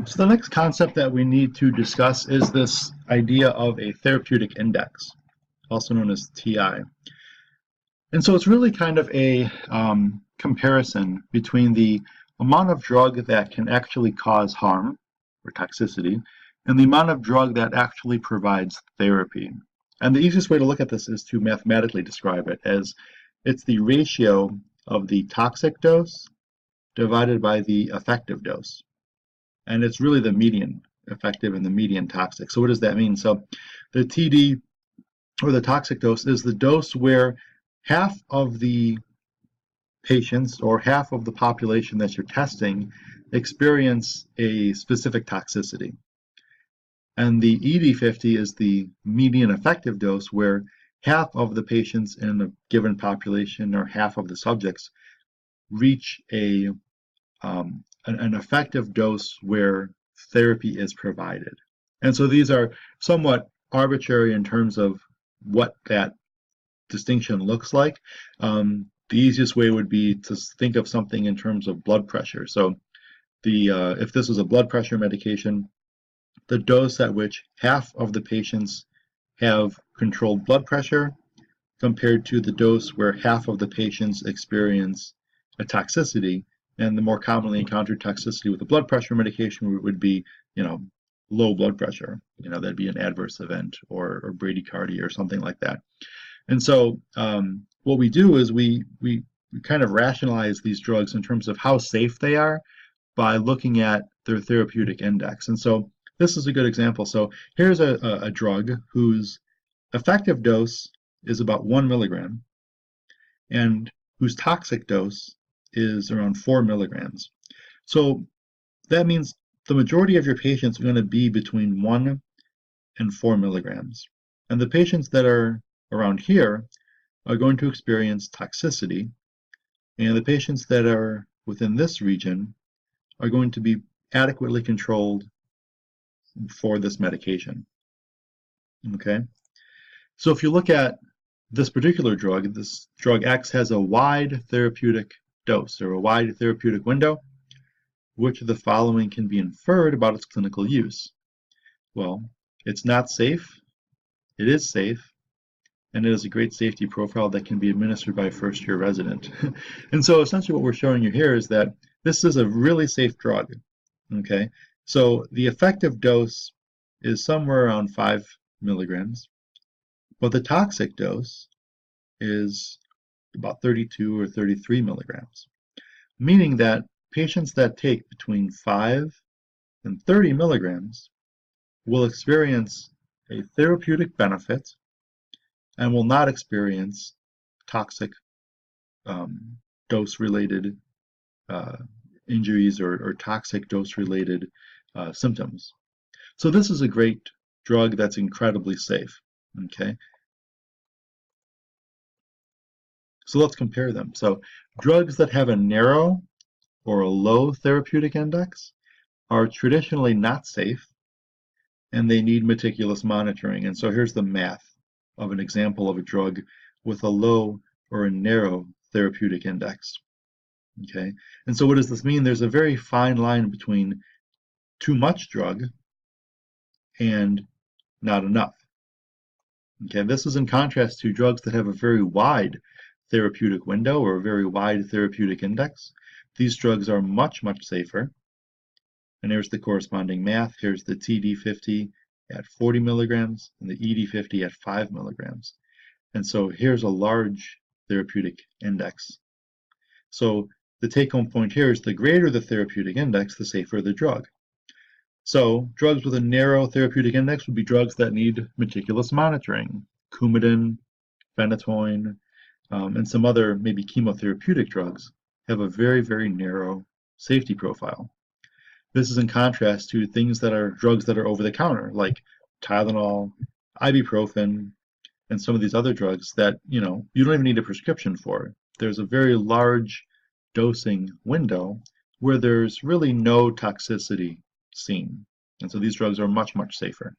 So the next concept that we need to discuss is this idea of a therapeutic index, also known as TI. And so it's really kind of a comparison between the amount of drug that can actually cause harm or toxicity and the amount of drug that actually provides therapy. And the easiest way to look at this is to mathematically describe it as it's the ratio of the toxic dose divided by the effective dose. And it's really the median effective and the median toxic. So what does that mean? So the TD, or the toxic dose, is the dose where half of the patients or half of the population that you're testing experience a specific toxicity. And the ED50 is the median effective dose where half of the patients in a given population or half of the subjects reach an effective dose where therapy is provided. And so these are somewhat arbitrary in terms of what that distinction looks like. The easiest way would be to think of something in terms of blood pressure. So if this was a blood pressure medication, the dose at which half of the patients have controlled blood pressure compared to the dose where half of the patients experience a toxicity. And the more commonly encountered toxicity with a blood pressure medication would be, low blood pressure. That'd be an adverse event or bradycardia or something like that. And so what we do is we kind of rationalize these drugs in terms of how safe they are by looking at their therapeutic index. And so this is a good example. So here's a drug whose effective dose is about 1 milligram and whose toxic dose is around 4 milligrams. So that means the majority of your patients are going to be between 1 and 4 milligrams. And the patients that are around here are going to experience toxicity, and the patients that are within this region are going to be adequately controlled for this medication. Okay, so if you look at this particular drug, this drug X has a wide therapeutic dose or a wide therapeutic window. Which of the following can be inferred about its clinical use? Well, it's not safe, it is safe, and it has a great safety profile that can be administered by a first-year resident. And so essentially what we're showing you here is that this is a really safe drug. Okay, so the effective dose is somewhere around 5 milligrams, but the toxic dose is about 32 or 33 milligrams, meaning that patients that take between 5 and 30 milligrams will experience a therapeutic benefit and will not experience toxic dose-related injuries or toxic dose-related symptoms. So this is a great drug that's incredibly safe. Okay, so let's compare them. So drugs that have a narrow or a low therapeutic index are traditionally not safe, and they need meticulous monitoring. And so here's the math of an example of a drug with a low or a narrow therapeutic index. Okay, and so what does this mean? There's a very fine line between too much drug and not enough. Okay, this is in contrast to drugs that have a very wide therapeutic window or a very wide therapeutic index. These drugs are much, much safer. And here's the corresponding math. Here's the TD50 at 40 milligrams and the ED50 at 5 milligrams. And so here's a large therapeutic index. So the take-home point here is the greater the therapeutic index, the safer the drug. So drugs with a narrow therapeutic index would be drugs that need meticulous monitoring. Coumadin, phenytoin, and some other maybe chemotherapeutic drugs have a very, very narrow safety profile. This is in contrast to things that are drugs that are over the counter, like Tylenol, ibuprofen, and some of these other drugs that you don't even need a prescription for. There's a very large dosing window where there's really no toxicity seen. And so these drugs are much, much safer.